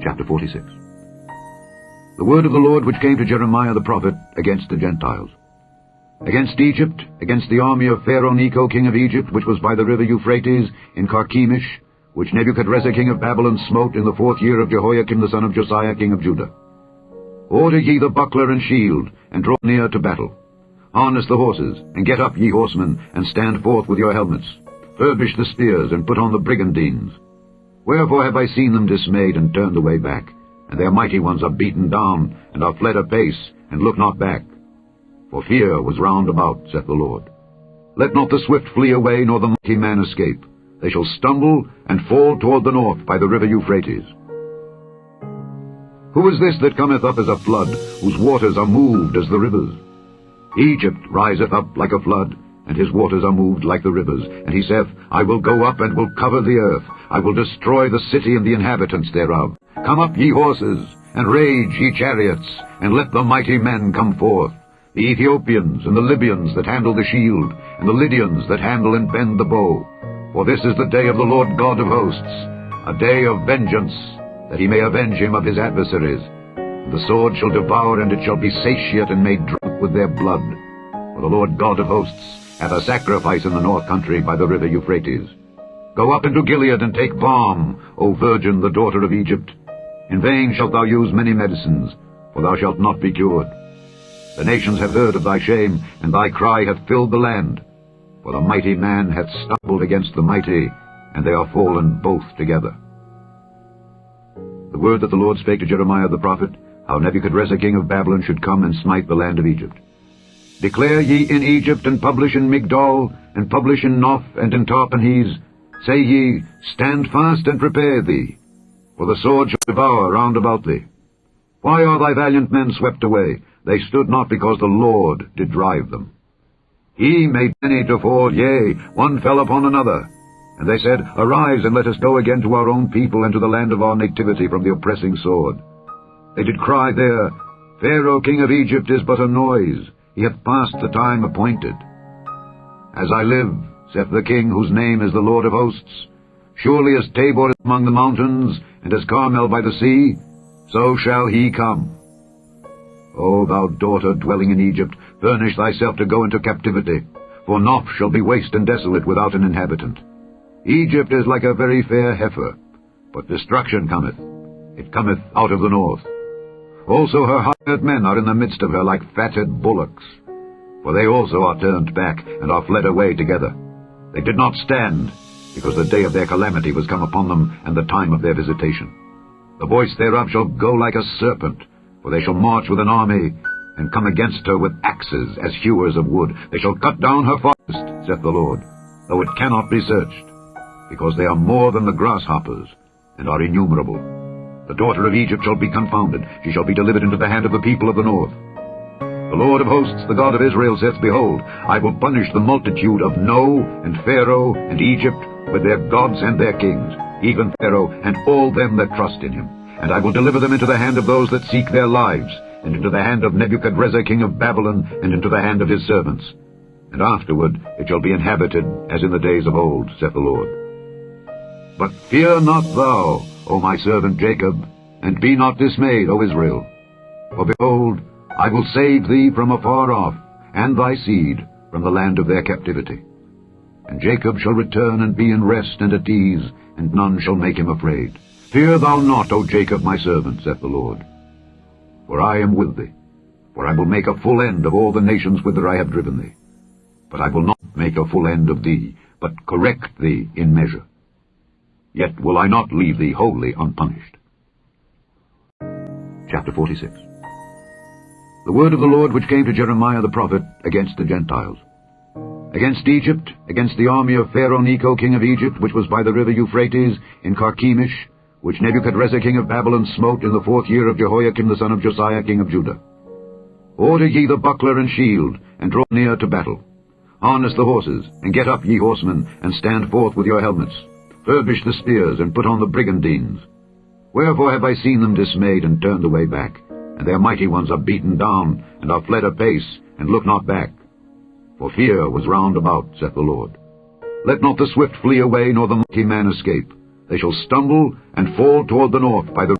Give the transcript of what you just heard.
Chapter 46. The word of the Lord which came to Jeremiah the prophet against the Gentiles. Against Egypt, against the army of Pharaoh Necho king of Egypt, which was by the river Euphrates, in Carchemish, which Nebuchadrezzar king of Babylon smote in the 4th year of Jehoiakim the son of Josiah king of Judah. Order ye the buckler and shield, and draw near to battle. Harness the horses, and get up, ye horsemen, and stand forth with your helmets. Furbish the spears, and put on the brigandines. Wherefore have I seen them dismayed, and turned away back? And their mighty ones are beaten down, and are fled apace, and look not back. For fear was round about, saith the Lord. Let not the swift flee away, nor the mighty man escape. They shall stumble, and fall toward the north by the river Euphrates. Who is this that cometh up as a flood, whose waters are moved as the rivers? Egypt riseth up like a flood, and his waters are moved like the rivers. And he saith, I will go up and will cover the earth. I will destroy the city and the inhabitants thereof. Come up, ye horses, and rage, ye chariots, and let the mighty men come forth. The Ethiopians and the Libyans that handle the shield, and the Lydians that handle and bend the bow. For this is the day of the Lord God of hosts, a day of vengeance, that he may avenge him of his adversaries. And the sword shall devour, and it shall be satiate and made drunk with their blood. For the Lord God of hosts hath a sacrifice in the north country by the river Euphrates. Go up into Gilead and take balm, O virgin, the daughter of Egypt. In vain shalt thou use many medicines, for thou shalt not be cured. The nations have heard of thy shame, and thy cry hath filled the land. For the mighty man hath stumbled against the mighty, and they are fallen both together. The word that the Lord spake to Jeremiah the prophet, how Nebuchadrezzar king of Babylon should come and smite the land of Egypt. Declare ye in Egypt, and publish in Migdol, and publish in Noph, and in Tarpanhes. Say ye, stand fast and prepare thee, for the sword shall devour round about thee. Why are thy valiant men swept away? They stood not because the Lord did drive them. He made many to fall, yea, one fell upon another. And they said, Arise, and let us go again to our own people, and to the land of our nativity from the oppressing sword. They did cry there, Pharaoh king of Egypt is but a noise, he hath passed the time appointed. As I live, saith the king, whose name is the Lord of hosts, surely as Tabor is among the mountains, and as Carmel by the sea, so shall he come. O thou daughter dwelling in Egypt, furnish thyself to go into captivity, for Noph shall be waste and desolate without an inhabitant. Egypt is like a very fair heifer, but destruction cometh. It cometh out of the north. Also her hired men are in the midst of her like fatted bullocks, for they also are turned back, and are fled away together. They did not stand, because the day of their calamity was come upon them, and the time of their visitation. The voice thereof shall go like a serpent, for they shall march with an army, and come against her with axes as hewers of wood. They shall cut down her forest, saith the Lord, though it cannot be searched, because they are more than the grasshoppers, and are innumerable. The daughter of Egypt shall be confounded. She shall be delivered into the hand of the people of the north. The Lord of hosts, the God of Israel, saith, Behold, I will punish the multitude of No, and Pharaoh, and Egypt, with their gods and their kings, even Pharaoh, and all them that trust in him. And I will deliver them into the hand of those that seek their lives, and into the hand of Nebuchadrezzar king of Babylon, and into the hand of his servants. And afterward it shall be inhabited as in the days of old, saith the Lord. But fear not thou, O my servant Jacob, and be not dismayed, O Israel. For behold, I will save thee from afar off, and thy seed from the land of their captivity. And Jacob shall return and be in rest and at ease, and none shall make him afraid. Fear thou not, O Jacob my servant, saith the Lord. For I am with thee, for I will make a full end of all the nations whither I have driven thee. But I will not make a full end of thee, but correct thee in measure. Yet will I not leave thee wholly unpunished. Chapter 46. The word of the Lord which came to Jeremiah the prophet against the Gentiles. Against Egypt, against the army of Pharaoh Necho king of Egypt, which was by the river Euphrates, in Carchemish, which Nebuchadrezzar king of Babylon smote in the 4th year of Jehoiakim the son of Josiah king of Judah. Order ye the buckler and shield, and draw near to battle. Harness the horses, and get up, ye horsemen, and stand forth with your helmets. Furbish the spears, and put on the brigandines. Wherefore have I seen them dismayed, and turned away back? And their mighty ones are beaten down, and are fled apace, and look not back. For fear was round about, saith the Lord. Let not the swift flee away, nor the mighty man escape. They shall stumble and fall toward the north by the